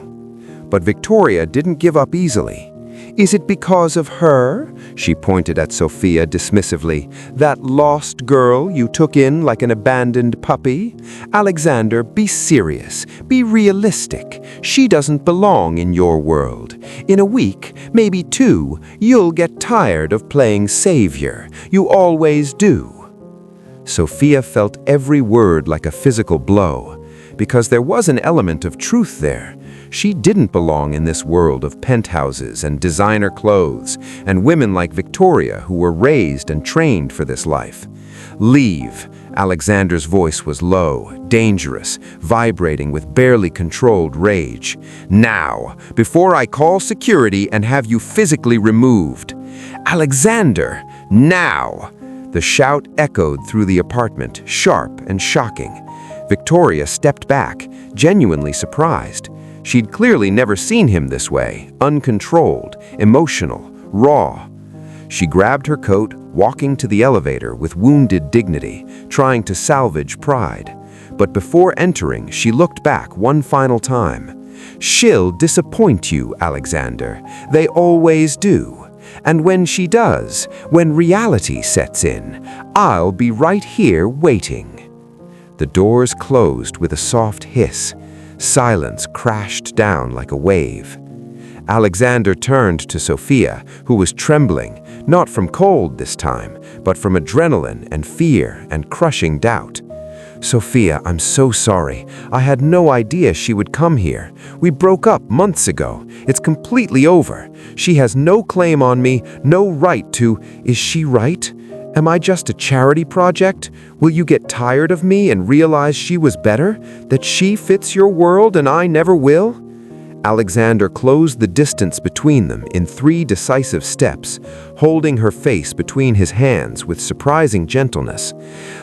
But Victoria didn't give up easily. Is it because of her? She pointed at Sophia dismissively. That lost girl you took in like an abandoned puppy? Alexander, be serious. Be realistic. She doesn't belong in your world. In a week, maybe 2, you'll get tired of playing savior. You always do. Sophia felt every word like a physical blow, because there was an element of truth there. She didn't belong in this world of penthouses and designer clothes and women like Victoria who were raised and trained for this life. Leave. Alexander's voice was low, dangerous, vibrating with barely controlled rage. Now, before I call security and have you physically removed. Alexander, now! The shout echoed through the apartment, sharp and shocking. Victoria stepped back, genuinely surprised. She'd clearly never seen him this way, uncontrolled, emotional, raw. She grabbed her coat, walking to the elevator with wounded dignity, trying to salvage pride. But before entering, she looked back one final time. She'll disappoint you, Alexander. They always do. And when she does, when reality sets in, I'll be right here waiting. The doors closed with a soft hiss. Silence crashed down like a wave. Alexander turned to Sophia, who was trembling, not from cold this time, but from adrenaline and fear and crushing doubt. Sophia, I'm so sorry. I had no idea she would come here. We broke up months ago. It's completely over. She has no claim on me, no right to... Is she right? Am I just a charity project? Will you get tired of me and realize she was better? That she fits your world and I never will? Alexander closed the distance between them in 3 decisive steps, holding her face between his hands with surprising gentleness.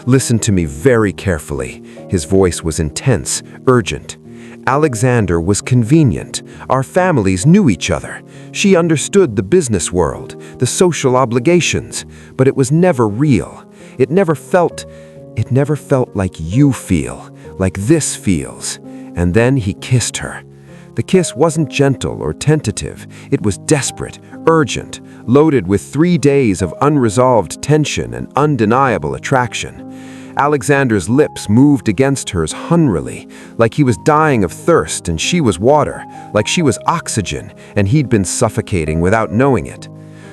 Listen to me very carefully. His voice was intense, urgent. Alexander was convenient. Our families knew each other. She understood the business world, the social obligations, but it was never real. It never felt like you feel, like this feels. And then he kissed her. The kiss wasn't gentle or tentative. It was desperate, urgent, loaded with 3 days of unresolved tension and undeniable attraction. Alexander's lips moved against hers hungrily, like he was dying of thirst and she was water, like she was oxygen and he'd been suffocating without knowing it.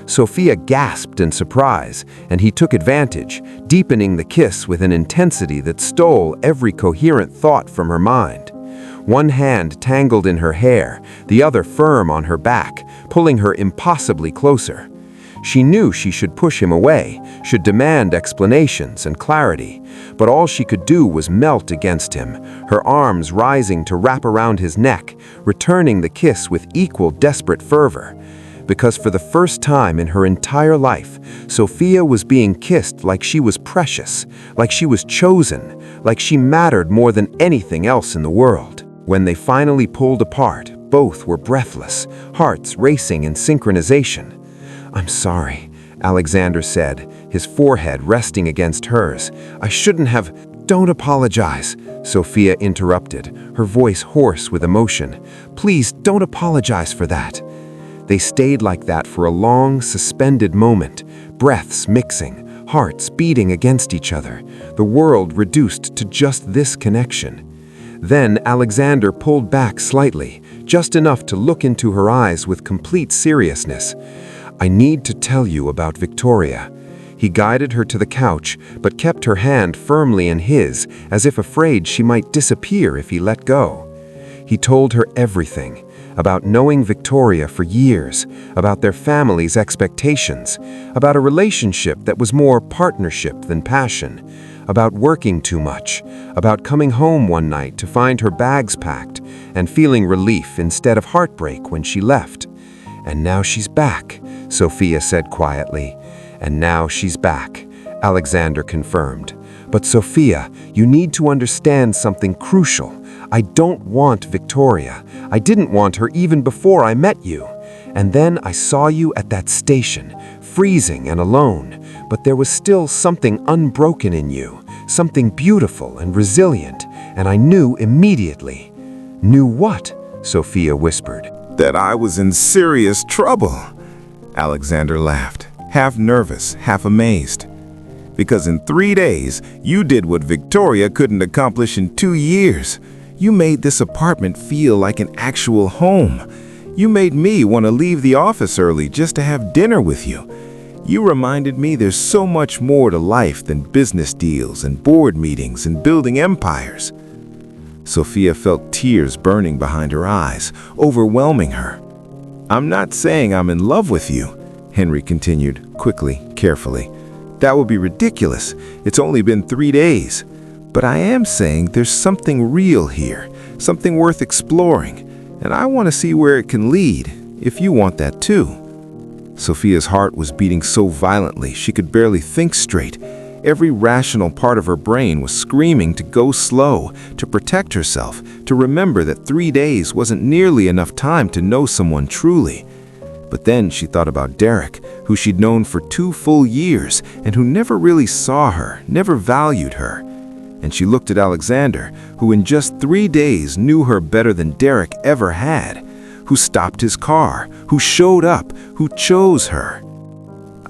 Sophia gasped in surprise, and he took advantage, deepening the kiss with an intensity that stole every coherent thought from her mind. One hand tangled in her hair, the other firm on her back, pulling her impossibly closer. She knew she should push him away, should demand explanations and clarity, but all she could do was melt against him, her arms rising to wrap around his neck, returning the kiss with equal desperate fervor. Because for the first time in her entire life, Sophia was being kissed like she was precious, like she was chosen, like she mattered more than anything else in the world. When they finally pulled apart, both were breathless, hearts racing in synchronization. I'm sorry, Alexander said, his forehead resting against hers. I shouldn't have... Don't apologize, Sophia interrupted, her voice hoarse with emotion. Please don't apologize for that. They stayed like that for a long, suspended moment, breaths mixing, hearts beating against each other, the world reduced to just this connection. Then Alexander pulled back slightly, just enough to look into her eyes with complete seriousness. I need to tell you about Victoria. He guided her to the couch, but kept her hand firmly in his, as if afraid she might disappear if he let go. He told her everything, about knowing Victoria for years, about their family's expectations, about a relationship that was more partnership than passion, about working too much, about coming home one night to find her bags packed and feeling relief instead of heartbreak when she left. And now she's back, Sophia said quietly. And now she's back, Alexander confirmed. But Sophia, you need to understand something crucial. I don't want Victoria. I didn't want her even before I met you. And then I saw you at that station, freezing and alone, but there was still something unbroken in you, something beautiful and resilient, and I knew immediately. Knew what? Sophia whispered. That I was in serious trouble. Alexander laughed, half nervous, half amazed. Because in 3 days, you did what Victoria couldn't accomplish in 2 years. You made this apartment feel like an actual home. You made me want to leave the office early just to have dinner with you. You reminded me there's so much more to life than business deals and board meetings and building empires. Sophia felt tears burning behind her eyes, overwhelming her. I'm not saying I'm in love with you, Henry continued, quickly, carefully. That would be ridiculous. It's only been 3 days. But I am saying there's something real here, something worth exploring, and I want to see where it can lead, if you want that too. Sophia's heart was beating so violently she could barely think straight. Every rational part of her brain was screaming to go slow, to protect herself, to remember that 3 days wasn't nearly enough time to know someone truly. But then she thought about Derek, who she'd known for 2 full years and who never really saw her, never valued her. And she looked at Alexander, who in just 3 days knew her better than Derek ever had, who stopped his car, who showed up, who chose her.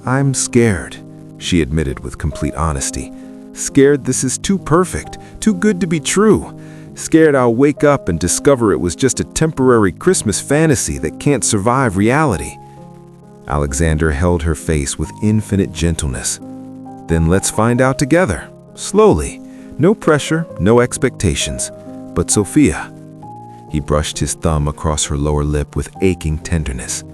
I'm scared, she admitted with complete honesty. Scared this is too perfect, too good to be true. Scared I'll wake up and discover it was just a temporary Christmas fantasy that can't survive reality. Alexander held her face with infinite gentleness. Then let's find out together, slowly. No pressure, no expectations. But Sophia. He brushed his thumb across her lower lip with aching tenderness.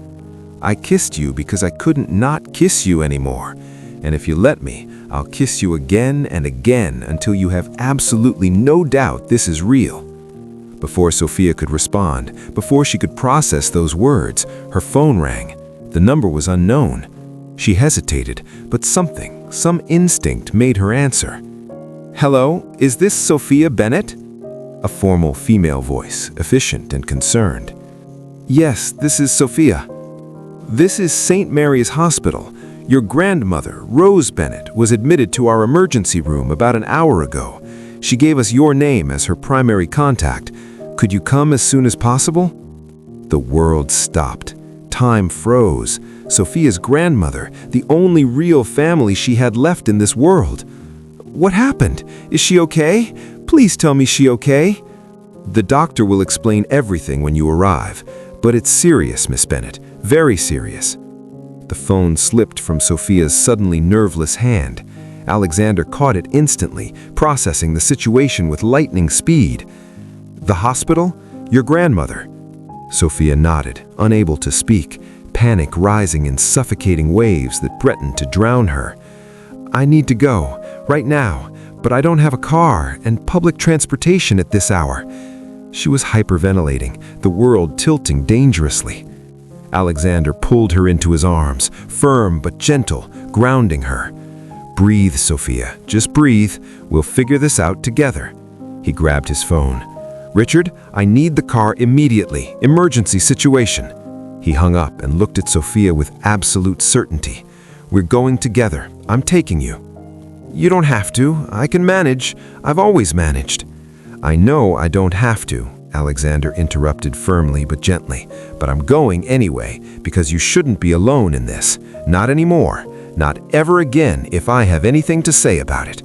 I kissed you because I couldn't not kiss you anymore. And if you let me, I'll kiss you again and again until you have absolutely no doubt this is real. Before Sophia could respond, before she could process those words, her phone rang. The number was unknown. She hesitated, but some instinct made her answer. Hello, is this Sophia Bennett? A formal female voice, efficient and concerned. Yes, this is Sophia. This is St. Mary's Hospital. Your grandmother, Rose Bennett, was admitted to our emergency room about an hour ago. She gave us your name as her primary contact. Could you come as soon as possible? The world stopped. Time froze. Sophia's grandmother, the only real family she had left in this world. What happened? Is she okay? Please tell me she's okay. The doctor will explain everything when you arrive, but it's serious, Miss Bennett, very serious. The phone slipped from Sophia's suddenly nerveless hand. Alexander caught it instantly, processing the situation with lightning speed. The hospital? Your grandmother? Sophia nodded, unable to speak, panic rising in suffocating waves that threatened to drown her. I need to go, right now, but I don't have a car and public transportation at this hour. She was hyperventilating, the world tilting dangerously. Alexander pulled her into his arms, firm but gentle, grounding her. Breathe, Sophia, just breathe. We'll figure this out together. He grabbed his phone. Richard, I need the car immediately. Emergency situation. He hung up and looked at Sophia with absolute certainty. We're going together. I'm taking you. You don't have to. I can manage. I've always managed. I know I don't have to, Alexander interrupted firmly but gently. But I'm going anyway, because you shouldn't be alone in this. Not anymore. Not ever again if I have anything to say about it.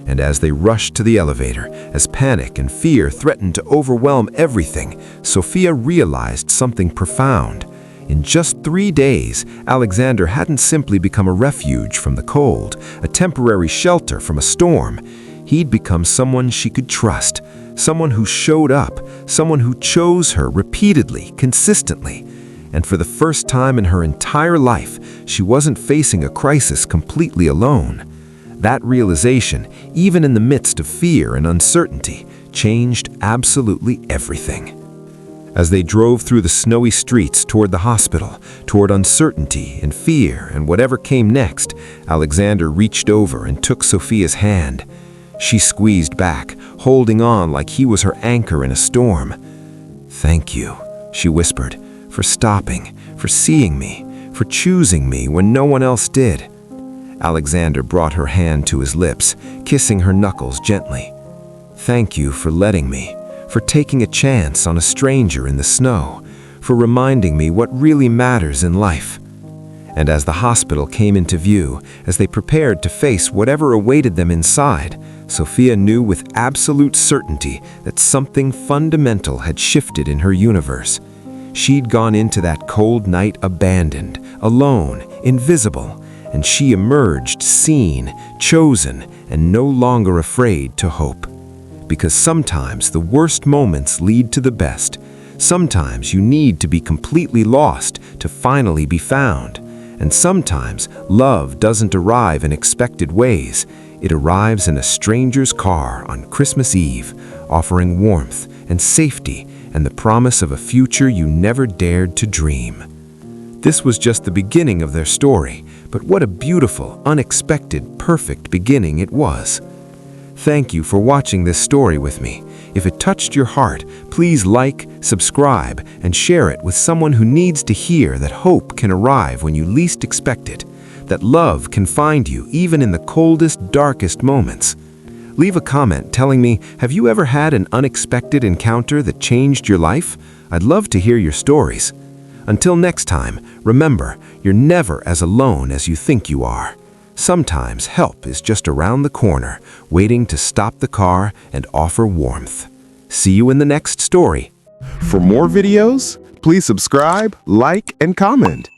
And as they rushed to the elevator, as panic and fear threatened to overwhelm everything, Sophia realized something profound. In just 3 days, Alexander hadn't simply become a refuge from the cold, a temporary shelter from a storm. He'd become someone she could trust, someone who showed up, someone who chose her repeatedly, consistently. And for the first time in her entire life, she wasn't facing a crisis completely alone. That realization, even in the midst of fear and uncertainty, changed absolutely everything. As they drove through the snowy streets toward the hospital, toward uncertainty and fear and whatever came next, Alexander reached over and took Sophia's hand. She squeezed back, holding on like he was her anchor in a storm. Thank you, she whispered, for stopping, for seeing me, for choosing me when no one else did. Alexander brought her hand to his lips, kissing her knuckles gently. Thank you for letting me, for taking a chance on a stranger in the snow, for reminding me what really matters in life. And as the hospital came into view, as they prepared to face whatever awaited them inside, Sophia knew with absolute certainty that something fundamental had shifted in her universe. She'd gone into that cold night abandoned, alone, invisible, and she emerged seen, chosen, and no longer afraid to hope. Because sometimes the worst moments lead to the best. Sometimes you need to be completely lost to finally be found. And sometimes love doesn't arrive in expected ways. It arrives in a stranger's car on Christmas Eve, offering warmth and safety and the promise of a future you never dared to dream. This was just the beginning of their story, but what a beautiful, unexpected, perfect beginning it was. Thank you for watching this story with me. If it touched your heart, please like, subscribe, and share it with someone who needs to hear that hope can arrive when you least expect it, that love can find you even in the coldest, darkest moments. Leave a comment telling me, have you ever had an unexpected encounter that changed your life? I'd love to hear your stories. Until next time, remember, you're never as alone as you think you are. Sometimes help is just around the corner, waiting to stop the car and offer warmth. See you in the next story. For more videos, please subscribe, like, and comment.